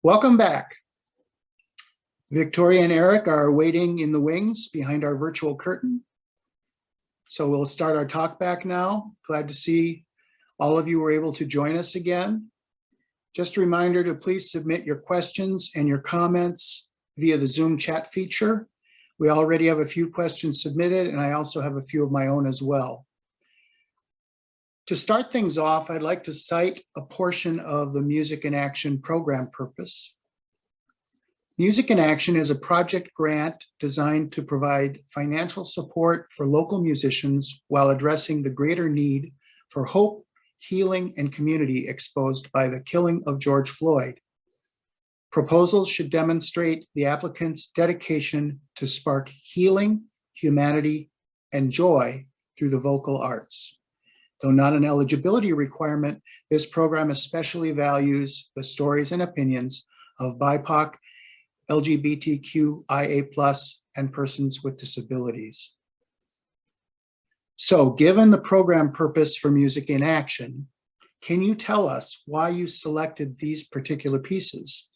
Welcome back. Victoria and Eric are waiting in the wings behind our virtual curtain. So we'll start our talk back now. Glad to see all of you were able to join us again. Just a reminder to please submit your questions and your comments via the Zoom chat feature. We already have a few questions submitted, and I also have a few of my own as well. To start things off, I'd like to cite a portion of the Music in Action program purpose. Music in Action is a project grant designed to provide financial support for local musicians while addressing the greater need for hope, healing, and community exposed by the killing of George Floyd. Proposals should demonstrate the applicant's dedication to spark healing, humanity, and joy through the vocal arts. Though not an eligibility requirement, this program especially values the stories and opinions of BIPOC, LGBTQIA+, and persons with disabilities. So, given the program purpose for Music in Action, can you tell us why you selected these particular pieces?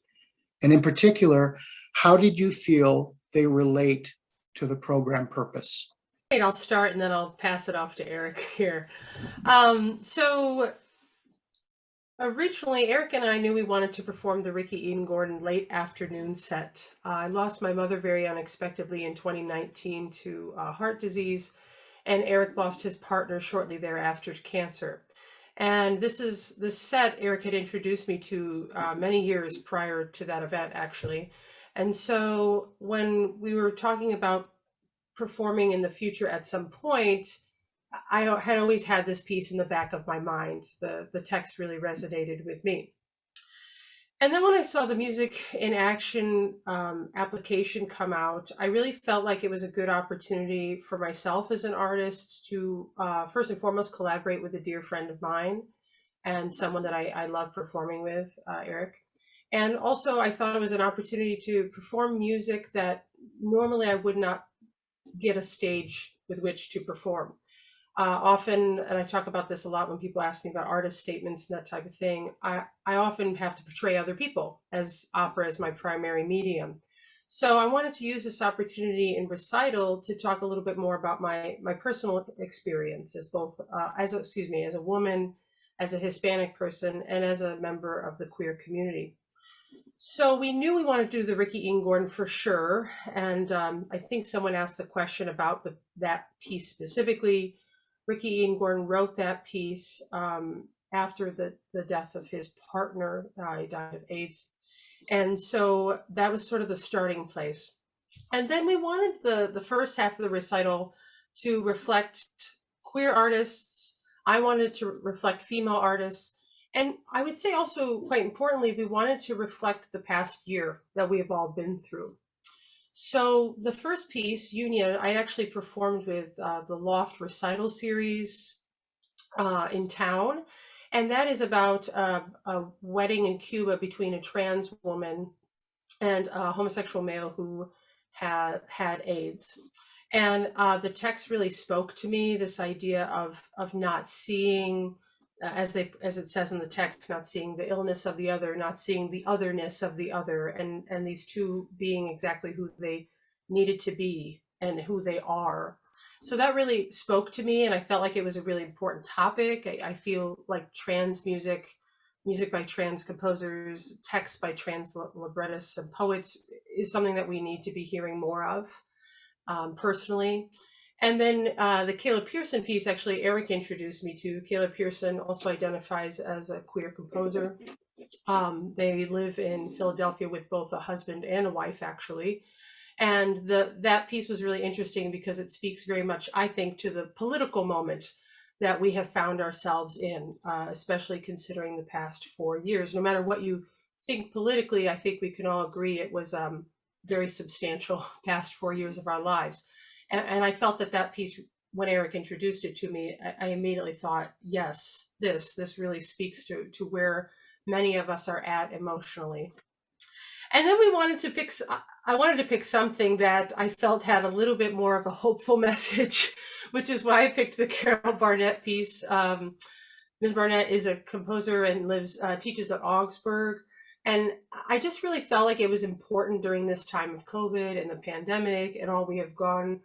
And in particular, how did you feel they relate to the program purpose? Great, I'll start and then I'll pass it off to Eric here. So originally, Eric and I knew we wanted to perform the Ricky Ian Gordon late afternoon set. I lost my mother very unexpectedly in 2019 to heart disease, and Eric lost his partner shortly thereafter to cancer. And this is the set Eric had introduced me to many years prior to that event, actually. And so when we were talking about performing in the future at some point, I had always had this piece in the back of my mind. The text really resonated with me. And then when I saw the Music in Action application come out, I really felt like it was a good opportunity for myself as an artist to first and foremost collaborate with a dear friend of mine and someone that I love performing with, Eric. And also I thought it was an opportunity to perform music that normally I would not get a stage with which to perform. Often, and I talk about this a lot when people ask me about artist statements and that type of thing, I often have to portray other people as opera as my primary medium. So I wanted to use this opportunity in recital to talk a little bit more about my personal experience as both, as a woman, as a Hispanic person, and as a member of the queer community. So we knew we wanted to do the Ricky Ian Gordon for sure. And I think someone asked the question about that piece specifically. Ricky Ian Gordon wrote that piece after the death of his partner. He died of AIDS. And so that was sort of the starting place. And then we wanted the first half of the recital to reflect queer artists. I wanted to reflect female artists. And I would say also, quite importantly, we wanted to reflect the past year that we have all been through. So the first piece, Unia, I actually performed with the Loft recital series in town. And that is about a wedding in Cuba between a trans woman and a homosexual male who had AIDS. And the text really spoke to me, this idea of not seeing, as it says in the text, not seeing the illness of the other, not seeing the otherness of the other, and these two being exactly who they needed to be and who they are. So that really spoke to me, and I felt like it was a really important topic. I feel like trans music by trans composers, text by trans librettists and poets is something that we need to be hearing more of, personally. And then the Kayla Pearson piece, actually, Eric introduced me to. Kayla Pearson also identifies as a queer composer. They live in Philadelphia with both a husband and a wife, actually. And that piece was really interesting because it speaks very much, I think, to the political moment that we have found ourselves in, especially considering the past 4 years. No matter what you think politically, I think we can all agree it was very substantial past 4 years of our lives. And I felt that piece, when Eric introduced it to me, I immediately thought, yes, this really speaks to where many of us are at emotionally. And then I wanted to pick something that I felt had a little bit more of a hopeful message, which is why I picked the Carol Barnett piece. Ms. Barnett is a composer and teaches at Augsburg. And I just really felt like it was important during this time of COVID and the pandemic and all we have gone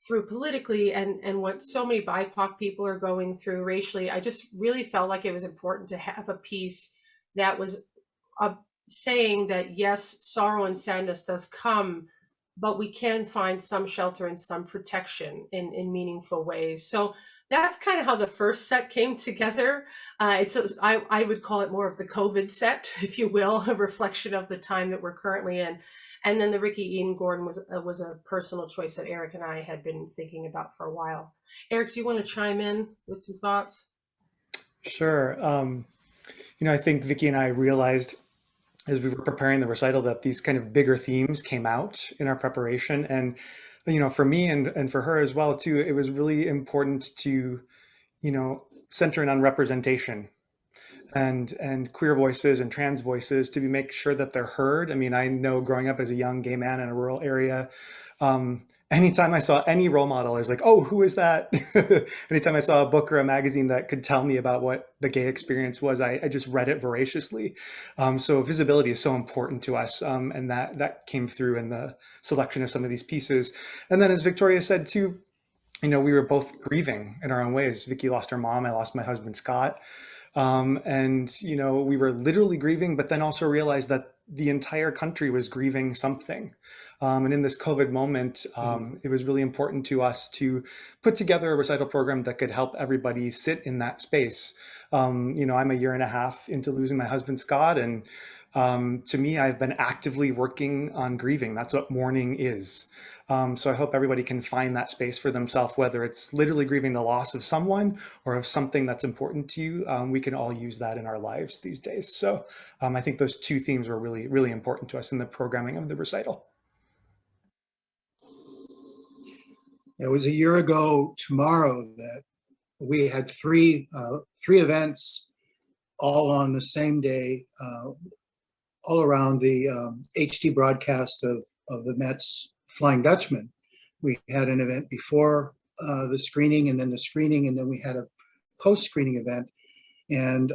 through politically, and what so many BIPOC people are going through racially. I just really felt like it was important to have a piece that was uh, saying that yes, sorrow and sadness does come, but we can find some shelter and some protection in meaningful ways. So that's kind of how the first set came together. I would call it more of the COVID set, if you will, a reflection of the time that we're currently in. And then the Ricky Ian Gordon was a personal choice that Eric and I had been thinking about for a while. Eric, do you want to chime in with some thoughts? Sure. I think Vicky and I realized as we were preparing the recital that these kind of bigger themes came out in our preparation. And, for me and for her as well, too, it was really important to, center in on representation and queer voices and trans voices to make sure that they're heard. I mean, I know growing up as a young gay man in a rural area, anytime I saw any role model, I was like, oh, who is that? Anytime I saw a book or a magazine that could tell me about what the gay experience was, I just read it voraciously. So visibility is so important to us. And that came through in the selection of some of these pieces. And then, as Victoria said too, we were both grieving in our own ways. Vicky lost her mom. I lost my husband, Scott. And, we were literally grieving, but then also realized that the entire country was grieving something. And in this COVID moment, it was really important to us to put together a recital program that could help everybody sit in that space. I'm a year and a half into losing my husband, Scott. And to me, I've been actively working on grieving. That's what mourning is. So I hope everybody can find that space for themselves, whether it's literally grieving the loss of someone or of something that's important to you. We can all use that in our lives these days. So I think those two themes were really, really important to us in the programming of the recital. It was a year ago tomorrow that we had three events all on the same day, all around the HD broadcast of the Mets Flying Dutchman. We had an event before the screening, and then the screening, and then we had a post-screening event. And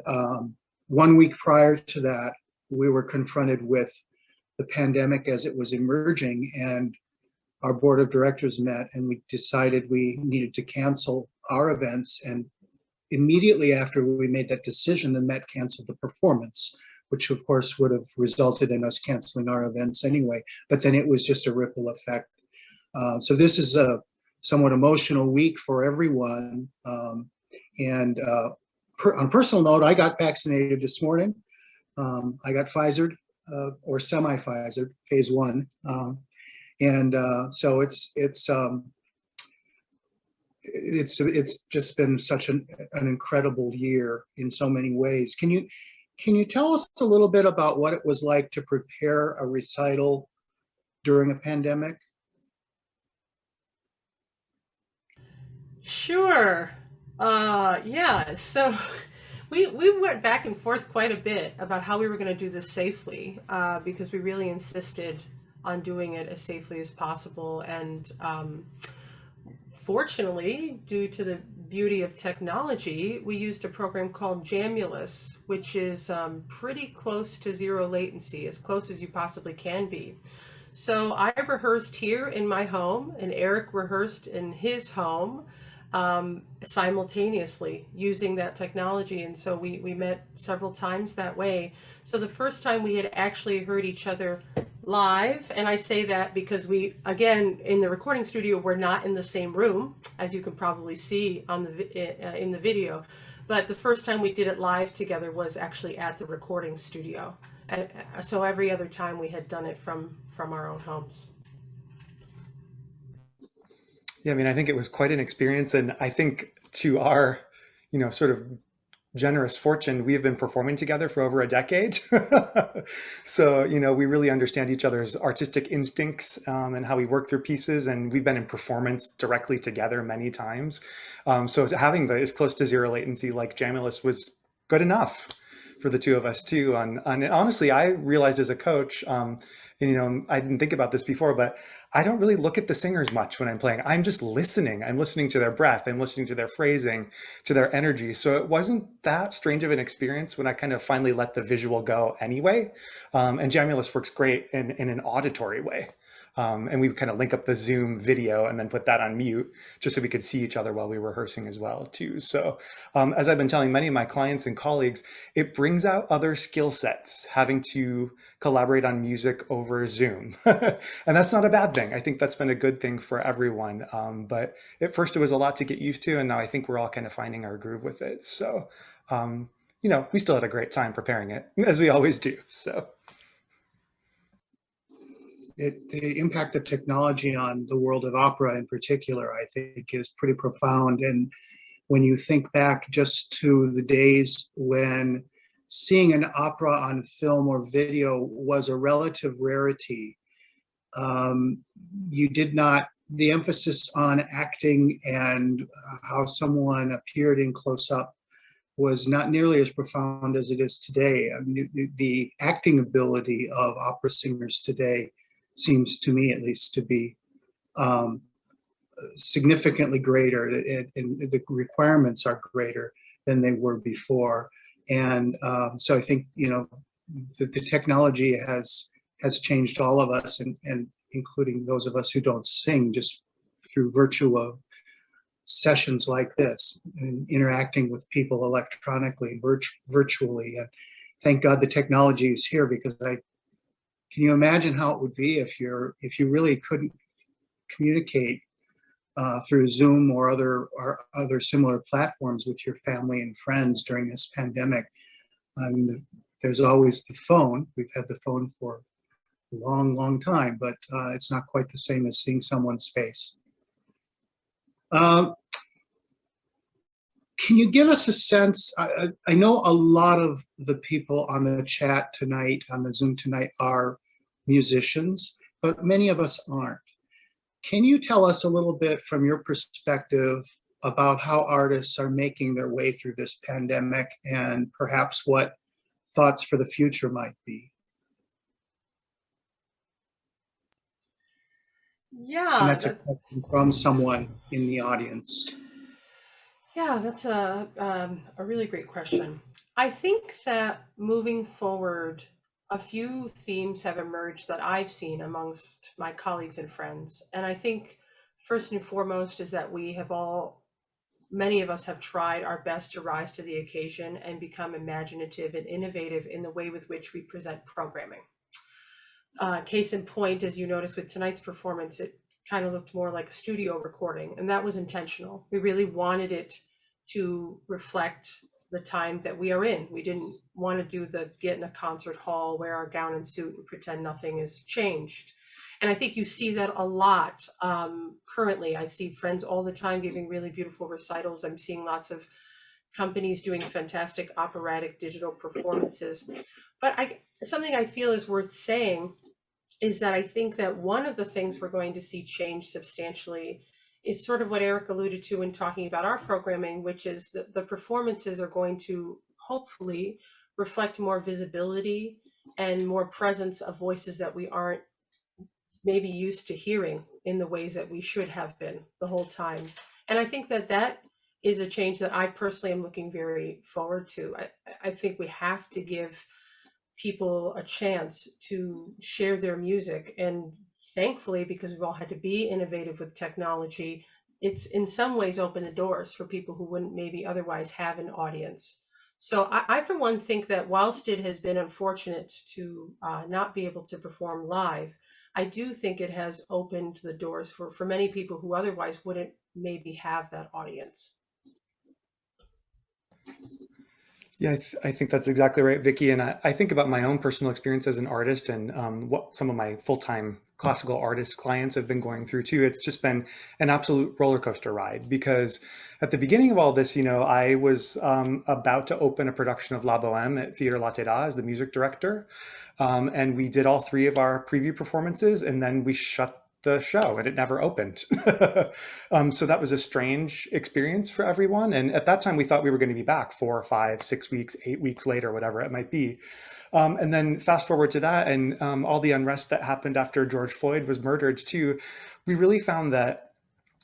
1 week prior to that, we were confronted with the pandemic as it was emerging, and our board of directors met, and we decided we needed to cancel our events. And immediately after we made that decision, the Met canceled the performance, which of course would have resulted in us canceling our events anyway. But then it was just a ripple effect. So this is a somewhat emotional week for everyone. And on a personal note, I got vaccinated this morning. I got Pfizer or semi-Pfizer, phase 1. And so it's just been such an incredible year in so many ways. Can you tell us a little bit about what it was like to prepare a recital during a pandemic? Sure. Yeah. So we went back and forth quite a bit about how we were going to do this safely, because we really insisted on doing it as safely as possible. And fortunately, due to the beauty of technology, we used a program called Jamulus, which is pretty close to zero latency, as close as you possibly can be. So I rehearsed here in my home, and Eric rehearsed in his home, simultaneously using that technology. And so we met several times that way. So the first time we had actually heard each other live, and I say that because we, again, in the recording studio, we're not in the same room, as you can probably see on in the video. But the first time we did it live together was actually at the recording studio. So every other time we had done it from our own homes. Yeah, I mean, I think it was quite an experience. And I think to our, sort of generous fortune, we have been performing together for over a decade. So, we really understand each other's artistic instincts and how we work through pieces. And we've been in performance directly together many times. So having the as close to zero latency like Jamulus was good enough. for the two of us too. And honestly, I realized as a coach, and, I didn't think about this before, but I don't really look at the singers much when I'm playing. I'm just listening. I'm listening to their breath. I'm listening to their phrasing, to their energy. So it wasn't that strange of an experience when I kind of finally let the visual go anyway. And Jamulus works great in an auditory way. And we kind of link up the Zoom video and then put that on mute just so we could see each other while we were rehearsing as well too. So as I've been telling many of my clients and colleagues, it brings out other skill sets, having to collaborate on music over Zoom. And that's not a bad thing. I think that's been a good thing for everyone. But at first it was a lot to get used to, and now I think we're all kind of finding our groove with it. So, we still had a great time preparing it, as we always do. So. The impact of technology on the world of opera in particular, I think, is pretty profound. And when you think back just to the days when seeing an opera on film or video was a relative rarity, the emphasis on acting and how someone appeared in close-up was not nearly as profound as it is today. I mean, the acting ability of opera singers today seems to me at least to be significantly greater, and the requirements are greater than they were before. And so I think, the technology has changed all of us, and including those of us who don't sing, just through virtue of sessions like this and interacting with people electronically, virtually. And thank God the technology is here, because can you imagine how it would be if you really couldn't communicate through Zoom or other similar platforms with your family and friends during this pandemic? I mean, there's always the phone. We've had the phone for a long, long time, but it's not quite the same as seeing someone's face. Can you give us a sense? I know a lot of the people on the chat tonight, on the Zoom tonight, are musicians, but many of us aren't. Can you tell us a little bit from your perspective about how artists are making their way through this pandemic, and perhaps what thoughts for the future might be? Yeah, And that's a question from someone in the audience. Yeah, that's a really great question. I think that moving forward, a few themes have emerged that I've seen amongst my colleagues and friends. And I think first and foremost is that many of us have tried our best to rise to the occasion and become imaginative and innovative in the way with which we present programming. Case in point, as you noticed with tonight's performance, it kind of looked more like a studio recording, and that was intentional. We really wanted it to reflect the time that we are in. We didn't want to do the get in a concert hall, wear our gown and suit, and pretend nothing has changed. And I think you see that a lot currently. I see friends all the time giving really beautiful recitals. I'm seeing lots of companies doing fantastic operatic digital performances. But something I feel is worth saying is that I think that one of the things we're going to see change substantially is sort of what Eric alluded to in talking about our programming, which is that the performances are going to hopefully reflect more visibility and more presence of voices that we aren't maybe used to hearing in the ways that we should have been the whole time. And I think that is a change that I personally am looking very forward to. I think we have to give people a chance to share their music, and thankfully, because we've all had to be innovative with technology, it's in some ways opened the doors for people who wouldn't maybe otherwise have an audience. So I for one think that whilst it has been unfortunate to not be able to perform live, I do think it has opened the doors for many people who otherwise wouldn't maybe have that audience. Yeah, I think that's exactly right, Vicky. And I think about my own personal experience as an artist, and what some of my full-time classical artist clients have been going through too. It's just been an absolute roller coaster ride, because at the beginning of all this, I was about to open a production of La Boheme at Theatre La Teda as the music director. And we did all three of our preview performances, and then we shut the show, and it never opened. So that was a strange experience for everyone. And at that time, we thought we were going to be back 4 or 5, 6 weeks, 8 weeks later, whatever it might be. And then fast forward to that, and all the unrest that happened after George Floyd was murdered too, we really found that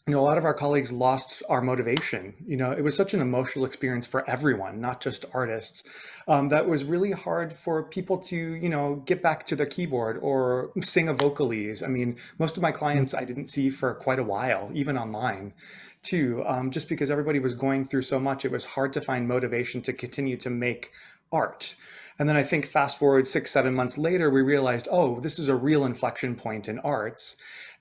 a lot of our colleagues lost our motivation. It was such an emotional experience for everyone, not just artists, that was really hard for people to, get back to their keyboard or sing a vocalese. I mean, most of my clients I didn't see for quite a while, even online too, just because everybody was going through so much. It was hard to find motivation to continue to make art. And then I think fast forward 6, 7 months later, we realized, oh, this is a real inflection point in arts.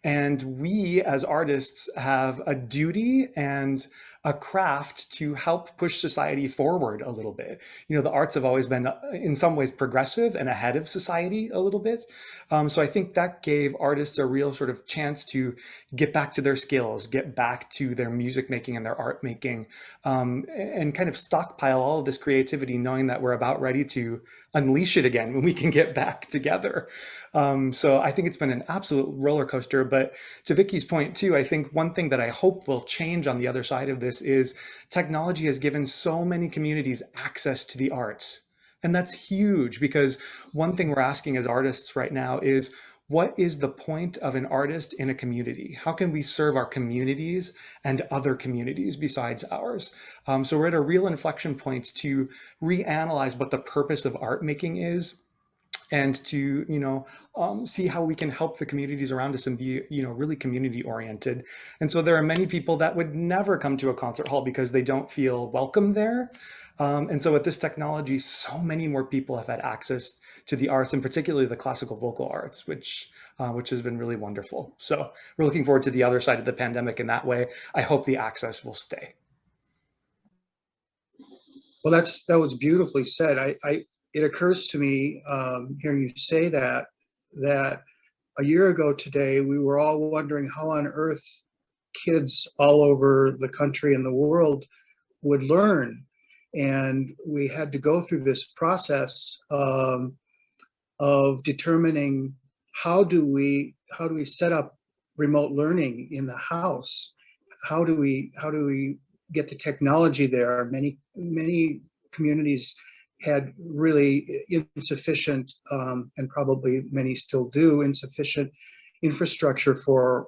And we as artists have a duty and a craft to help push society forward a little bit. The arts have always been in some ways progressive and ahead of society a little bit. So I think that gave artists a real sort of chance to get back to their skills, get back to their music making and their art making, and kind of stockpile all of this creativity, knowing that we're about ready to unleash it again when we can get back together. So I think it's been an absolute roller coaster. But to Vicky's point too, I think one thing that I hope will change on the other side of this is technology has given so many communities access to the arts. And that's huge, because one thing we're asking as artists right now is, what is the point of an artist in a community? How can we serve our communities and other communities besides ours? So we're at a real inflection point to reanalyze what the purpose of art making is, and to see how we can help the communities around us and be really community oriented. And so there are many people that would never come to a concert hall because they don't feel welcome there. And so with this technology, so many more people have had access to the arts, and particularly the classical vocal arts, which has been really wonderful. So we're looking forward to the other side of the pandemic in that way. I hope the access will stay. Well, that was beautifully said. It occurs to me, hearing you say that a year ago today, we were all wondering how on earth kids all over the country and the world would learn. And we had to go through this process of determining how do we set up remote learning in the house? How do we get the technology there? Many communities had really insufficient, and probably many still do, insufficient infrastructure for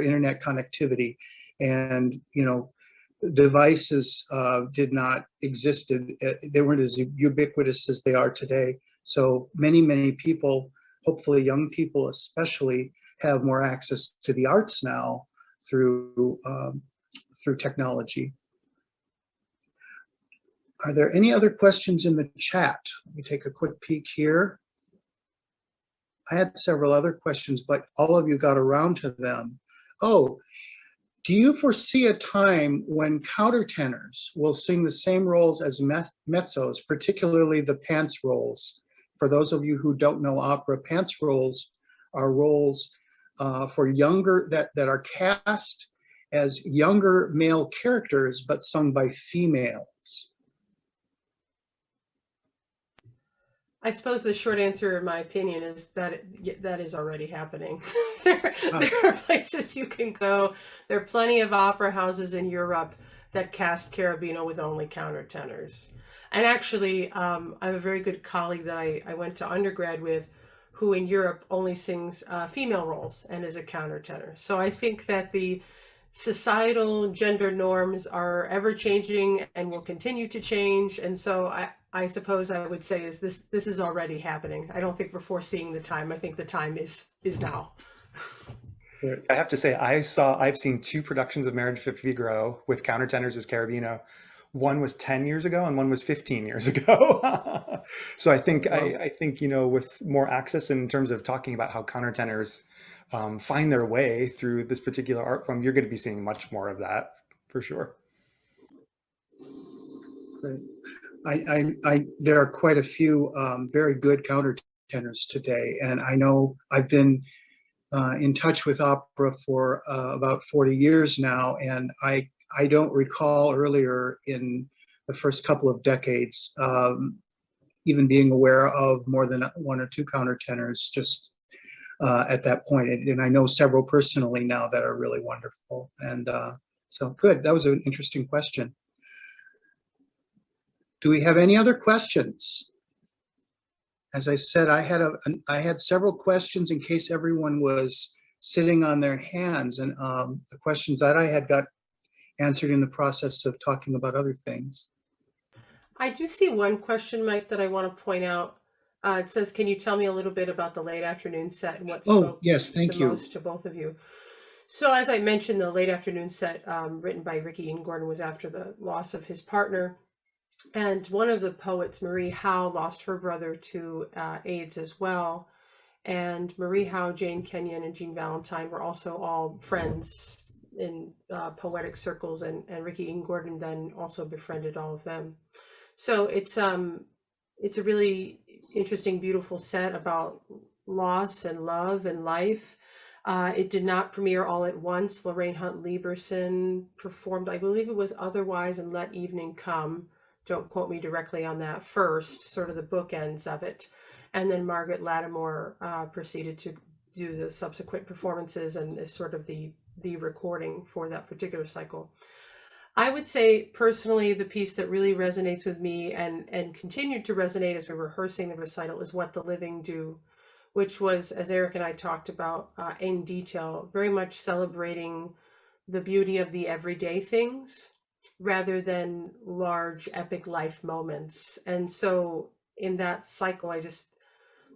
internet connectivity, and devices did not existed. They weren't as ubiquitous as they are today. So many people, hopefully young people especially, have more access to the arts now through technology. Are there any other questions in the chat? Let me take a quick peek here. I had several other questions, but all of you got around to them. Oh, do you foresee a time when countertenors will sing the same roles as mezzos, particularly the pants roles? For those of you who don't know opera, pants roles are roles for younger, that are cast as younger male characters, but sung by females. I suppose the short answer, in my opinion, is that that is already happening. There are places you can go. There are plenty of opera houses in Europe that cast Carabiner with only countertenors. And actually, I have a very good colleague that I went to undergrad with, who in Europe only sings female roles and is a countertenor. So I think that the societal gender norms are ever changing and will continue to change. And so I suppose I would say is this is already happening. I don't think we're foreseeing the time. I think the time is now. I have to say, I've seen 2 productions of Marriage of Figaro with countertenors as Carabiner. One was 10 years ago and one was 15 years ago. So I think, I think, with more access in terms of talking about how countertenors find their way through this particular art form, you're going to be seeing much more of that for sure. Great. There are quite a few very good countertenors today, and I know I've been in touch with opera for about 40 years now, and I don't recall earlier in the first couple of decades even being aware of more than 1 or 2 countertenors. Just at that point. And I know several personally now that are really wonderful. And so good. That was an interesting question. Do we have any other questions? As I said, I had several questions in case everyone was sitting on their hands, and the questions that I had got answered in the process of talking about other things. I do see one question, Mike, that I want to point out. It says, can you tell me a little bit about the late afternoon set and what Oh, spoke yes, the thank you. most to both of you? So as I mentioned, the late afternoon set written by Ricky Ian Gordon was after the loss of his partner. And one of the poets, Marie Howe, lost her brother to AIDS as well. And Marie Howe, Jane Kenyon, and Jean Valentine were also all friends in poetic circles, and Ricky Ian Gordon then also befriended all of them. So it's a really interesting, beautiful set about loss and love and life. It did not premiere all at once. Lorraine Hunt Lieberson performed, I believe it was Otherwise and Let Evening Come. Don't quote me directly on that first, sort of the bookends of it. And then Margaret Lattimore proceeded to do the subsequent performances and is sort of the recording for that particular cycle. I would say personally, the piece that really resonates with me and continued to resonate as we were rehearsing the recital is What the Living Do, which was, as Eric and I talked about in detail, very much celebrating the beauty of the everyday things rather than large epic life moments. And so in that cycle, I just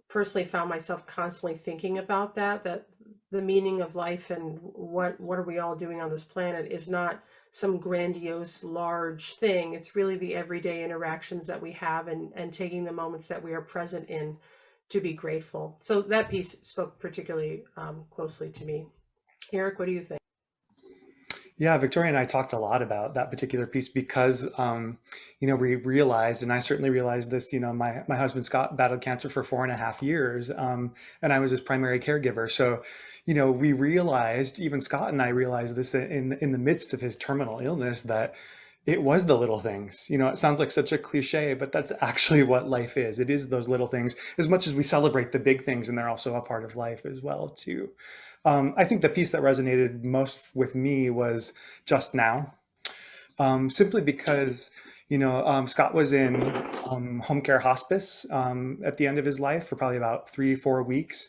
personally found myself constantly thinking about that the meaning of life and what are we all doing on this planet is not some grandiose large thing. It's really the everyday interactions that we have and taking the moments that we are present in to be grateful. So that piece spoke particularly closely to me. Eric, what do you think? Yeah, Victoria and I talked a lot about that particular piece because, we realized, and I certainly realized this, my husband Scott battled cancer for 4.5 years, and I was his primary caregiver. So, we realized, even Scott and I realized this in the midst of his terminal illness, that it was the little things. It sounds like such a cliche, but that's actually what life is. It is those little things, as much as we celebrate the big things, and they're also a part of life as well, too. I think the piece that resonated most with me was Just Now, simply because, Scott was in home care hospice at the end of his life for probably about 3-4 weeks.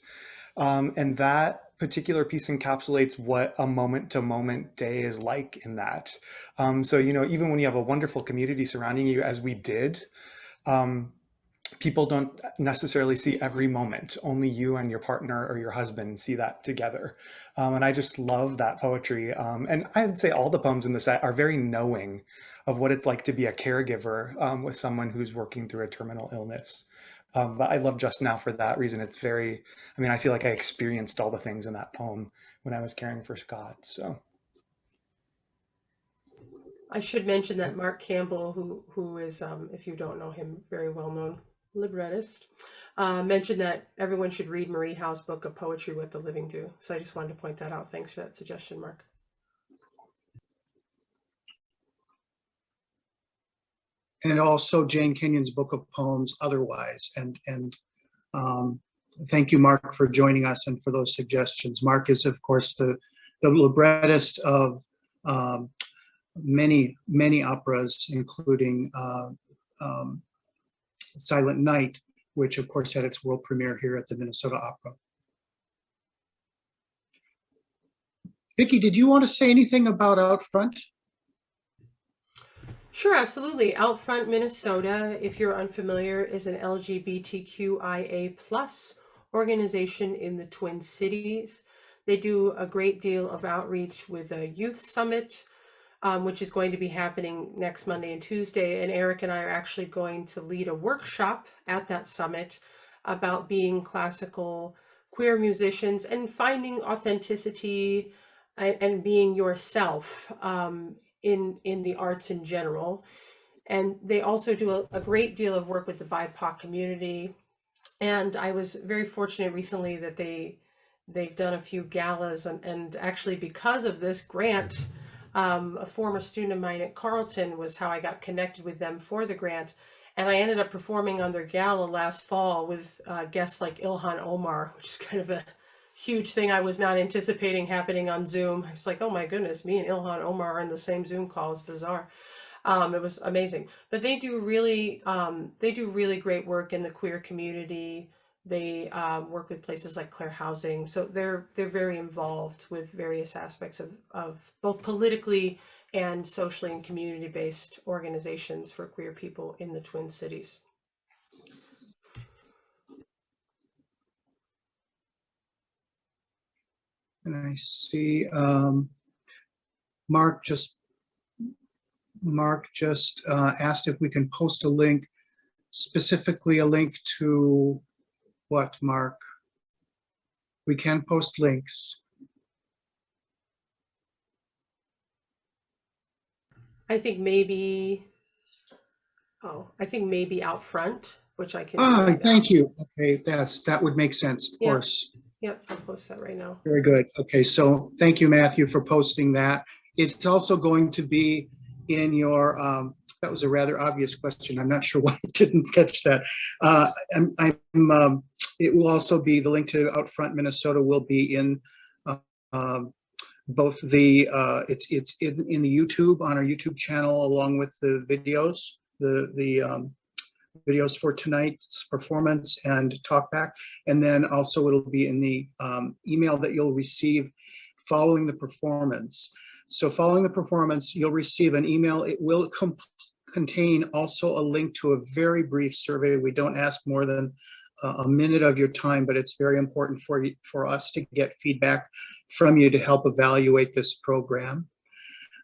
And that particular piece encapsulates what a moment to moment day is like in that. So, even when you have a wonderful community surrounding you, as we did, people don't necessarily see every moment. Only you and your partner or your husband see that together. And I just love that poetry. And I would say all the poems in the set are very knowing of what it's like to be a caregiver with someone who's working through a terminal illness. But I love Just Now for that reason. It's very, I feel like I experienced all the things in that poem when I was caring for Scott. So. I should mention that Mark Campbell, who is, if you don't know him, very well known librettist, mentioned that everyone should read Marie Howe's book of poetry, What the Living Do. So I just wanted to point that out. Thanks for that suggestion, Mark. And also Jane Kenyon's book of poems, Otherwise. And thank you, Mark, for joining us and for those suggestions. Mark is, of course, the librettist of many operas, including Silent Night, which of course had its world premiere here at the Minnesota Opera. Vicki, did you want to say anything about Out Front? Sure, absolutely. Out Front Minnesota, if you're unfamiliar, is an LGBTQIA+ organization in the Twin Cities. They do a great deal of outreach with a youth summit, which is going to be happening next Monday and Tuesday. And Eric and I are actually going to lead a workshop at that summit about being classical queer musicians and finding authenticity and being yourself in the arts in general. And they also do a great deal of work with the BIPOC community. And I was very fortunate recently that they've done a few galas, and actually because of this grant, a former student of mine at Carleton was how I got connected with them for the grant. And I ended up performing on their gala last fall with guests like Ilhan Omar, which is kind of a huge thing I was not anticipating happening on Zoom. I was like, oh my goodness, me and Ilhan Omar are in the same Zoom call. It's bizarre. It was amazing. But they do really great work in the queer community. They work with places like Claire Housing, so they're very involved with various aspects of both politically and socially and community based organizations for queer people in the Twin Cities. And I see Mark just asked if we can post a link, specifically a link to what, Mark? We can post links. I think maybe out front, which I can do Ah, right now. thank you. Okay, that would make sense, of Yeah. course. Yep, I'll post that right now. Very good. Okay, so thank you, Matthew, for posting that. It's also going to be in your, that was a rather obvious question. I'm not sure why I didn't catch that. It will also be, the link to Outfront Minnesota will be in both the, it's in the YouTube, on our YouTube channel, along with the videos, the videos for tonight's performance and talkback. And then also it'll be in the email that you'll receive following the performance. So following the performance, you'll receive an email. It will contain also a link to a very brief survey. We don't ask more than a minute of your time, but it's very important for us to get feedback from you to help evaluate this program.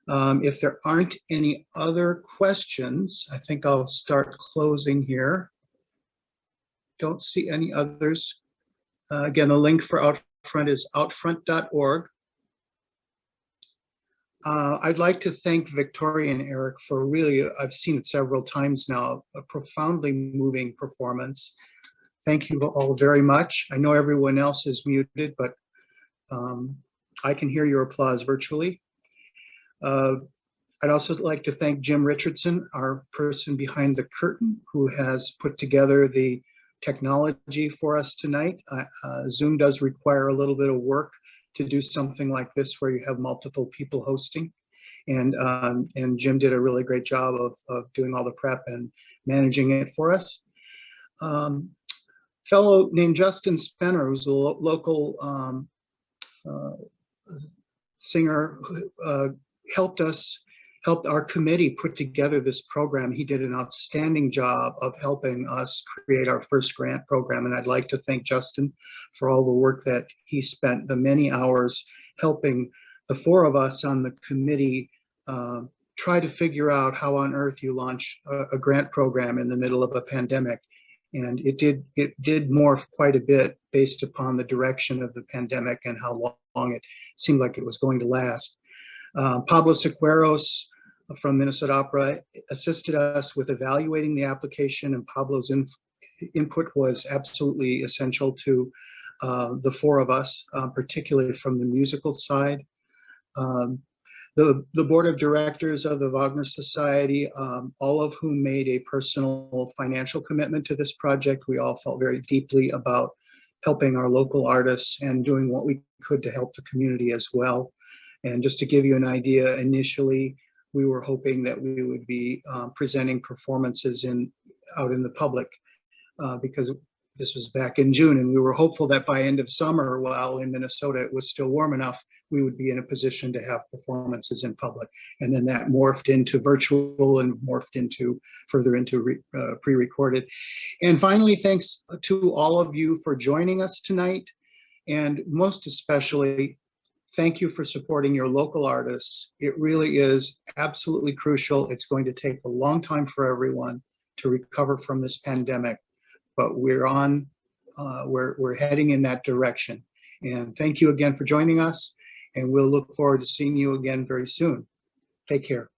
If there aren't any other questions, I think I'll start closing here. Don't see any others. Again, the link for Outfront is outfront.org. I'd like to thank Victoria and Eric for really, I've seen it several times now, a profoundly moving performance. Thank you all very much. I know everyone else is muted, but I can hear your applause virtually. I'd also like to thank Jim Richardson, our person behind the curtain, who has put together the technology for us tonight. Zoom does require a little bit of work to do something like this where you have multiple people hosting. And Jim did a really great job of doing all the prep and managing it for us. Fellow named Justin Spenner, who's a local singer, helped our committee put together this program. He did an outstanding job of helping us create our first grant program. And I'd like to thank Justin for all the work that he spent, the many hours helping the four of us on the committee try to figure out how on earth you launch a grant program in the middle of a pandemic. And it did morph quite a bit based upon the direction of the pandemic and how long it seemed like it was going to last. Pablo Sequeiros from Minnesota Opera assisted us with evaluating the application, and Pablo's input was absolutely essential to the four of us, particularly from the musical side. The board of directors of the Wagner Society, all of whom made a personal financial commitment to this project. We all felt very deeply about helping our local artists and doing what we could to help the community as well. And just to give you an idea, initially, we were hoping that we would be presenting performances out in the public because this was back in June, and we were hopeful that by end of summer, while in Minnesota it was still warm enough, we would be in a position to have performances in public. And then that morphed into virtual and morphed into further into pre-recorded. And finally, thanks to all of you for joining us tonight. And most especially, thank you for supporting your local artists. It really is absolutely crucial. It's going to take a long time for everyone to recover from this pandemic, but we're heading in that direction. And thank you again for joining us, and we'll look forward to seeing you again very soon. Take care.